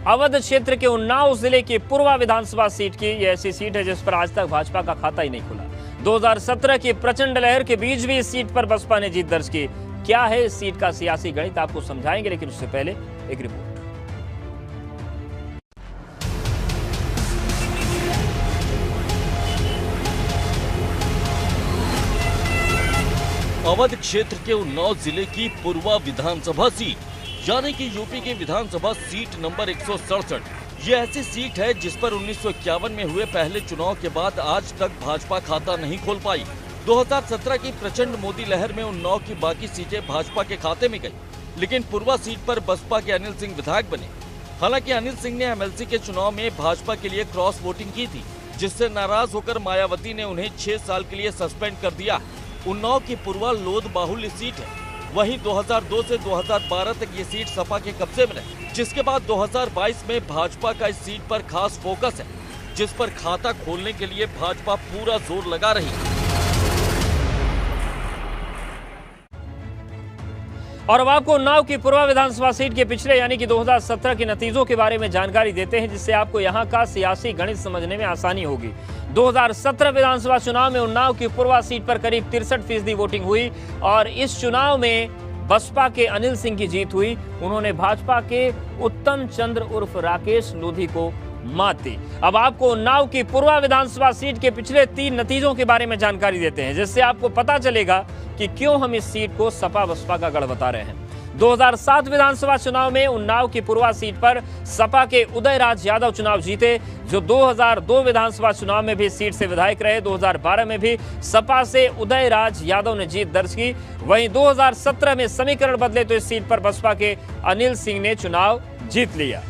अवध क्षेत्र के उन्नाव जिले की पूर्वा विधानसभा सीट की यह ऐसी सीट है जिस पर आज तक भाजपा का खाता ही नहीं खुला। 2017 की प्रचंड लहर के बीच भी इस सीट पर बसपा ने जीत दर्ज की। क्या है इस सीट का सियासी गणित, आपको समझाएंगे, लेकिन उससे पहले एक रिपोर्ट। अवध क्षेत्र के उन्नाव जिले की पूर्वा विधानसभा सीट यानी कि यूपी की विधानसभा सीट नंबर 167, ये ऐसी सीट है जिस पर 1951 में हुए पहले चुनाव के बाद आज तक भाजपा खाता नहीं खोल पाई। 2017 की प्रचंड मोदी लहर में उन्नाव की बाकी सीटें भाजपा के खाते में गई, लेकिन पूर्वा सीट पर बसपा के अनिल सिंह विधायक बने। हालांकि अनिल सिंह ने एमएलसी के चुनाव में भाजपा के लिए क्रॉस वोटिंग की थी, जिससे नाराज होकर मायावती ने उन्हें 6 साल के लिए सस्पेंड कर दिया। उन्नाव की पूर्वा लोद बाहुल्य सीट है। वहीं 2002 से 2012 तक ये सीट सपा के कब्जे में रही, जिसके बाद 2022 में भाजपा का इस सीट पर खास फोकस है, जिस पर खाता खोलने के लिए भाजपा पूरा जोर लगा रही है। और अब आपको उन्नाव की पूर्वा विधानसभा सीट के पिछले यानी कि 2017 के नतीजों के बारे में जानकारी देते हैं, जिससे आपको यहां का सियासी गणित समझने में आसानी होगी। 2017 विधानसभा चुनाव में उन्नाव की पूर्वा सीट पर करीब 63% वोटिंग हुई और इस चुनाव में बसपा के अनिल सिंह की जीत हुई। उन्होंने भाजपा के उत्तम चंद्र उर्फ राकेश लोधी को मात दी। अब आपको उन्नाव की पूर्वा विधानसभा सीट के पिछले 3 नतीजों के बारे में जानकारी देते हैं, जिससे आपको पता चलेगा कि क्यों हम इस सीट को सपा बसपा का गढ़ बता रहे हैं। 2007 विधानसभा चुनाव में उन्नाव की पूर्वा सीट पर सपा के उदयराज यादव चुनाव जीते, जो 2002 विधानसभा चुनाव में भी सीट से विधायक रहे। 2012 में भी सपा से उदयराज यादव ने जीत दर्ज की। वहीं 2017 में समीकरण बदले तो इस सीट पर बसपा के अनिल सिंह ने चुनाव जीत लिया।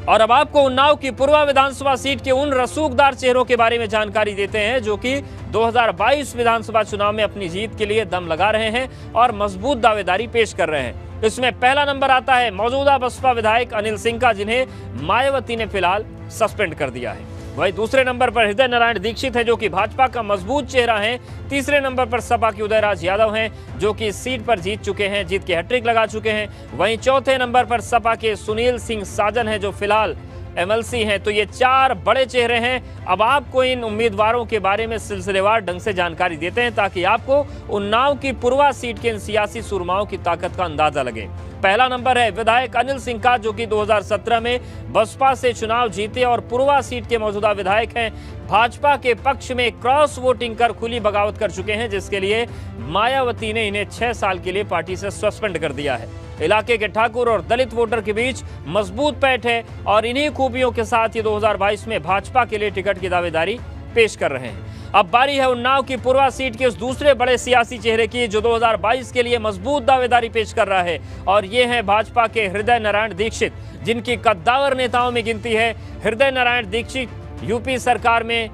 और अब आपको उन्नाव की पूर्वा विधानसभा सीट के उन रसूखदार चेहरों के बारे में जानकारी देते हैं जो कि 2022 विधानसभा चुनाव में अपनी जीत के लिए दम लगा रहे हैं और मजबूत दावेदारी पेश कर रहे हैं। इसमें पहला नंबर आता है मौजूदा बसपा विधायक अनिल सिंह का, जिन्हें मायावती ने फिलहाल सस्पेंड कर दिया है। वहीं दूसरे नंबर पर हृदय नारायण दीक्षित है, जो कि भाजपा का मजबूत चेहरा है। तीसरे नंबर पर सपा के उदयराज यादव हैं, जो कि इस सीट पर जीत चुके हैं, जीत की हैट्रिक लगा चुके हैं। वहीं चौथे नंबर पर सपा के सुनील सिंह साजन हैं, जो फिलहाल एमएलसी हैं। तो ये 4 बड़े चेहरे हैं। अब आपको इन उम्मीदवारों के बारे में सिलसिलेवार ढंग से जानकारी देते हैं, ताकि आपको उन्नाव की पूर्वा सीट के इन सियासी सुरमाओं की ताकत का अंदाजा लगे। पहला नंबर है विधायक अनिल सिंह का, जो कि 2017 में बसपा से चुनाव जीते और पूर्वा सीट के मौजूदा विधायक हैं। भाजपा के पक्ष में क्रॉस वोटिंग कर खुली बगावत कर चुके हैं, जिसके लिए मायावती ने इन्हें 6 साल के लिए पार्टी से सस्पेंड कर दिया है। इलाके के ठाकुर और दलित वोटर के बीच मजबूत पैठ है और इन्हीं खूबियों के साथ ये 2022 में भाजपा के लिए टिकट की दावेदारी पेश कर रहे हैं। अब बारी है उन्नाव की पूर्वा सीट के उस दूसरे बड़े सियासी चेहरे की, जो 2022 के लिए मजबूत दावेदारी पेश कर रहा है, और ये हैं भाजपा के हृदय नारायण दीक्षित, जिनकी कद्दावर नेताओं में गिनती है। हृदय नारायण दीक्षित यूपी सरकार में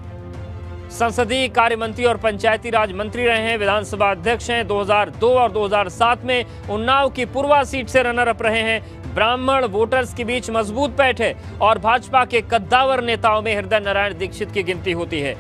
संसदीय कार्य मंत्री और पंचायती राज मंत्री रहे हैं, विधानसभा अध्यक्ष हैं। 2002 और 2007 में उन्नाव की पूर्वा सीट से रनर अप रहे हैं। ब्राह्मण वोटर्स के बीच मजबूत पैठ है और भाजपा के कद्दावर नेताओं में हृदय नारायण दीक्षित की गिनती होती है।